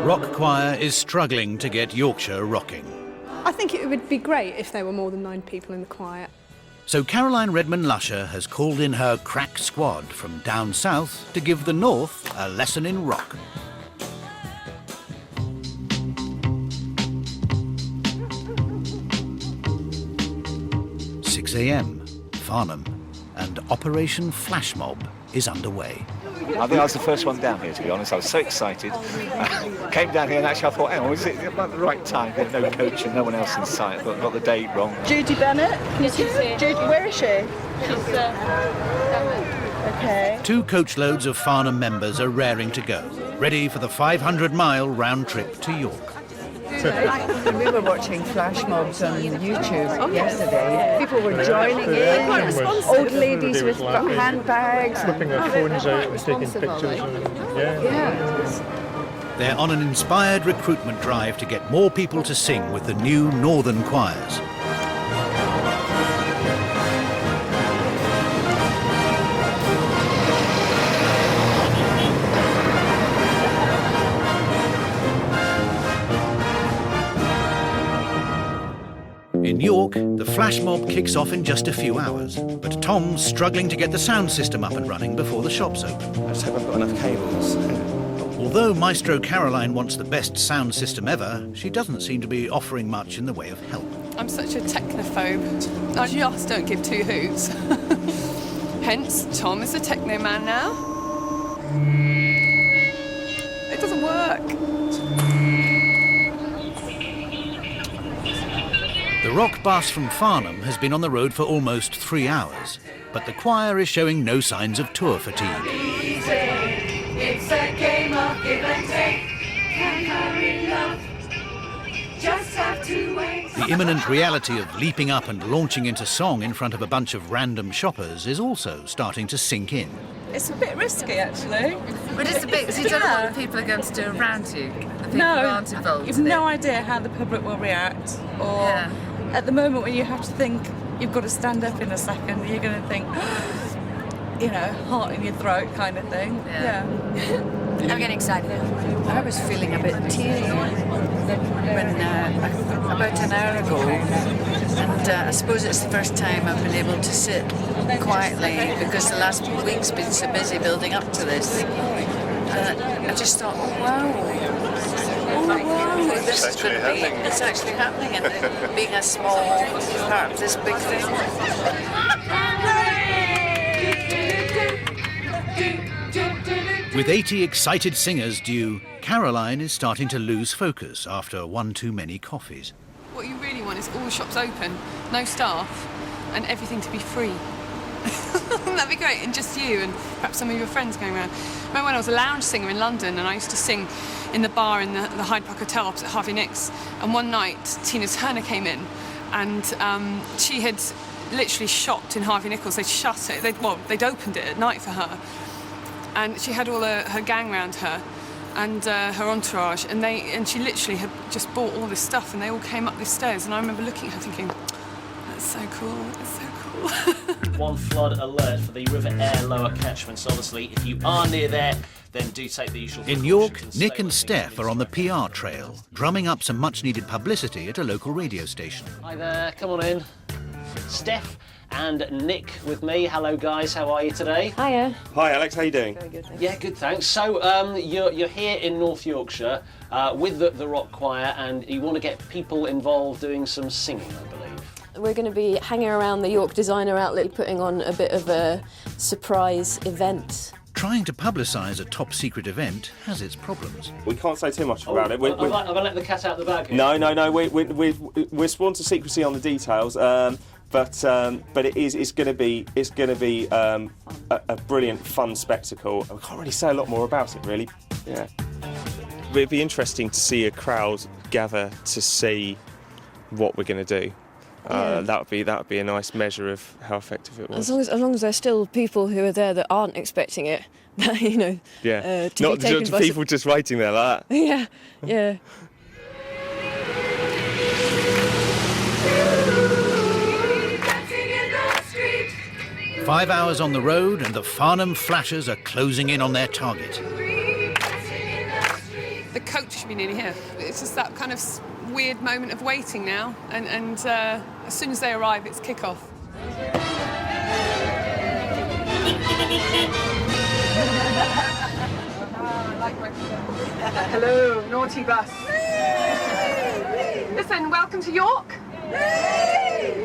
Rock choir is struggling to get Yorkshire rocking. I think it would be great if there were more than 9 people in the choir. So Caroline Redman Lusher has called in her crack squad from down south to give the north a lesson in rock. "6 a.m, Farnham, and Operation Flash Mob is underway. I think I was the first one down here, to be honest. I was so excited. Came down here and actually I thought, hang on, is it about the right time? There's no coach and no one else in sight. I thought, got the date wrong. Judy Bennett? Judy, where is she? She's Okay. 2 coachloads of Farnham members are raring to go, ready for the 500-mile round trip to York. We were watching flash mobs on YouTube yesterday. People were joining in, old ladies with handbags. Whipping their phones out and taking pictures. They're on an inspired recruitment drive to get more people to sing with the new northern choirs. In York, the flash mob kicks off in just a few hours, but Tom's struggling to get the sound system up and running before the shops open. I just hope I've got enough cables. Although Maestro Caroline wants the best sound system ever, she doesn't seem to be offering much in the way of help. I'm such a technophobe. I just don't give 2 hoots. Hence, Tom is a techno man now. It doesn't work. The rock bus from Farnham has been on the road for almost 3 hours, but the choir is showing no signs of tour fatigue. It's a game of give and take. Can hurry love. Just have to wait. The imminent reality of leaping up and launching into song in front of a bunch of random shoppers is also starting to sink in. It's a bit risky, actually. But it's a bit, because you don't know what the people are going to do around you. The people who aren't involved. You've no idea how the public will react. Or at the moment when you have to think, you've got to stand up in a second, you're going to think, you know, heart in your throat kind of thing. Yeah. I'm getting excited. I was feeling a bit teary when about an hour ago, and I suppose it's the first time I've been able to sit quietly because the last week's been so busy building up to this. I just thought, oh wow, this is going to be, it's actually happening, and being a small part of this big thing. With 80 excited singers due, Caroline is starting to lose focus after one too many coffees. What you really want is all the shops open, no staff, and everything to be free. That'd be great, and just you and perhaps some of your friends going around. I remember when I was a lounge singer in London and I used to sing in the bar in the Hyde Park Hotel opposite Harvey Nicks, and one night Tina Turner came in and she had literally shopped in Harvey Nichols. They'd shut it, they'd opened it at night for her, and she had all her gang around her and her entourage, and she literally had just bought all this stuff, and they all came up these stairs, and I remember looking at her thinking, that's so cool, that's so cool. One flood alert for the River Aire lower catchments. Obviously, if you are near there, then do take the usual In York, Nick and Steph are on the PR trail, drumming up some much-needed publicity at a local radio station. Hi there, come on in. Steph and Nick with me. Hello, guys. How are you today? Hiya. Hi, Alex. How you doing? Very good, thanks. Yeah, good, thanks. So, you're here in North Yorkshire with the rock choir, and you want to get people involved doing some singing, I believe. We're going to be hanging around the York Designer Outlet, putting on a bit of a surprise event. Trying to publicise a top-secret event has its problems. We can't say too much about it. Have I let the cat out the bag here? No. We're sworn to secrecy on the details. But it's going to be a brilliant, fun spectacle. I can't really say a lot more about it, really. Yeah. It'd be interesting to see a crowd gather to see what we're going to do. That would be a nice measure of how effective it was. As long as there's still people who are there that aren't expecting it, you know. Yeah. Not just people just waiting there like that. Yeah. 5 hours on the road and the Farnham Flashers are closing in on their target. the coach should be nearly here. It's just that kind of weird moment of waiting now, and as soon as they arrive, it's kick-off. Hello, naughty bus. Listen, welcome to York.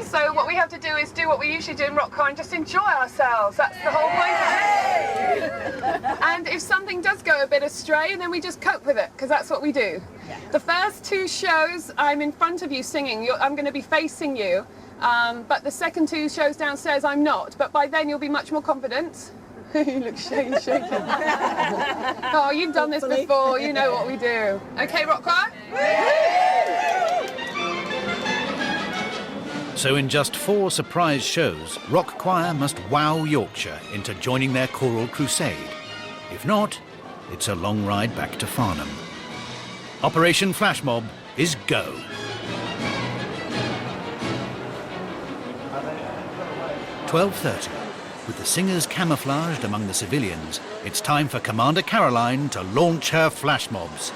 So what we have to do is do what we usually do in rock choir and just enjoy ourselves. That's the whole point of it. And if something does go a bit astray, then we just cope with it, because that's what we do. The first 2 shows, I'm in front of you singing. I'm going to be facing you. But the second 2 shows downstairs, I'm not. But by then, you'll be much more confident. You look shaking. Oh, you've done this before. You know what we do. Okay, rock choir? So in just 4 surprise shows, Rock Choir must wow Yorkshire into joining their choral crusade. If not, it's a long ride back to Farnham. Operation Flash Mob is go. "12:30. With the singers camouflaged among the civilians, it's time for Commander Caroline to launch her flash mobs.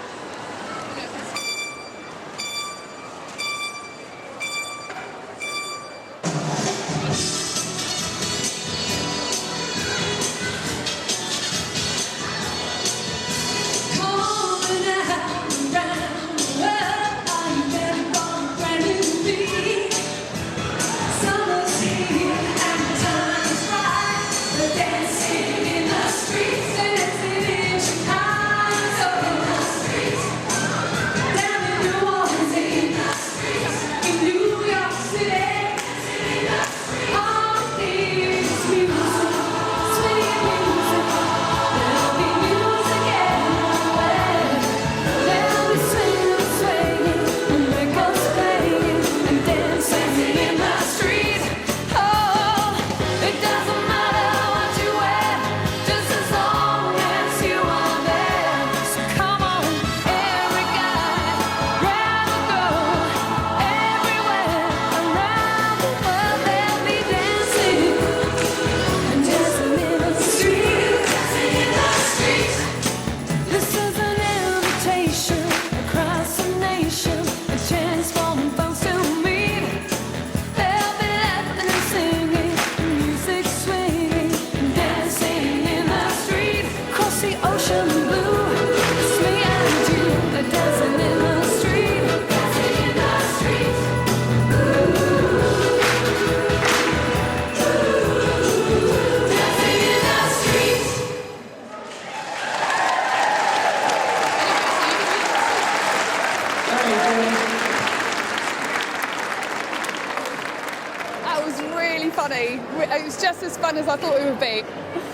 It was just as fun as I thought it would be.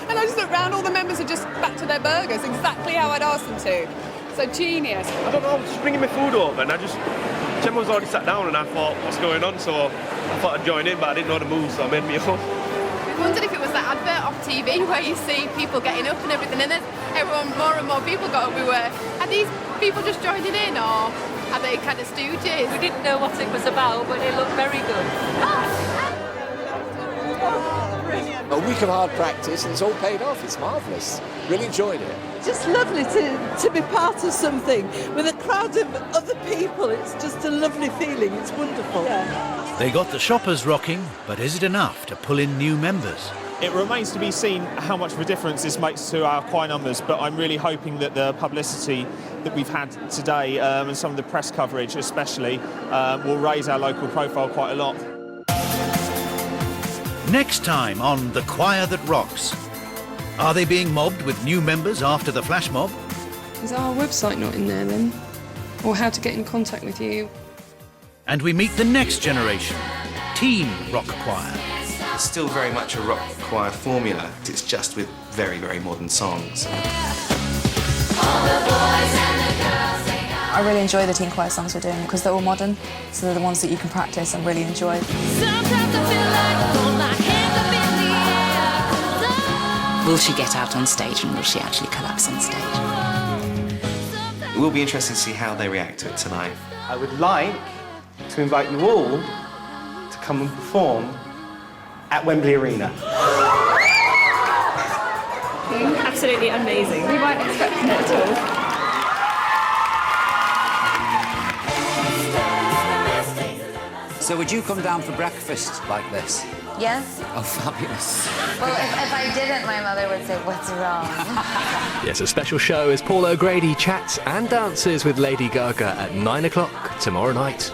And I just looked round, all the members are just back to their burgers, exactly how I'd asked them to. So genius. I don't know, I was just bringing my food over and Gemma was already sat down and I thought, what's going on? So I thought I'd join in, but I didn't know the moves, so I made me up. I wondered if it was that advert on TV where you see people getting up and everything, and then more and more people got up. Are these people just joining in, or are they kind of stooges? We didn't know what it was about, but it looked very good. A week of hard practice and it's all paid off. It's marvellous. Really enjoyed it. Just lovely to be part of something with a crowd of other people. It's just a lovely feeling. It's wonderful. Yeah. They got the shoppers rocking, but is it enough to pull in new members? It remains to be seen how much of a difference this makes to our choir numbers, but I'm really hoping that the publicity that we've had today and some of the press coverage especially will raise our local profile quite a lot. Next time on The Choir That Rocks. Are they being mobbed with new members after the flash mob? Is our website not in there then? Or how to get in contact with you? And we meet the next generation, teen rock choir. It's still very much a rock choir formula. It's just with very, very modern songs. I really enjoy the teen choir songs we're doing because they're all modern, so they're the ones that you can practice and really enjoy. Will she get out on stage and will she actually collapse on stage? It will be interesting to see how they react to it tonight. I would like to invite you all to come and perform at Wembley Arena. Absolutely amazing. We weren't expecting it at all. So would you come down for breakfast like this? Yes. Oh, fabulous. Well, if I didn't, my mother would say, "What's wrong?" Yes, a special show as Paul O'Grady chats and dances with Lady Gaga at 9 o'clock tomorrow night.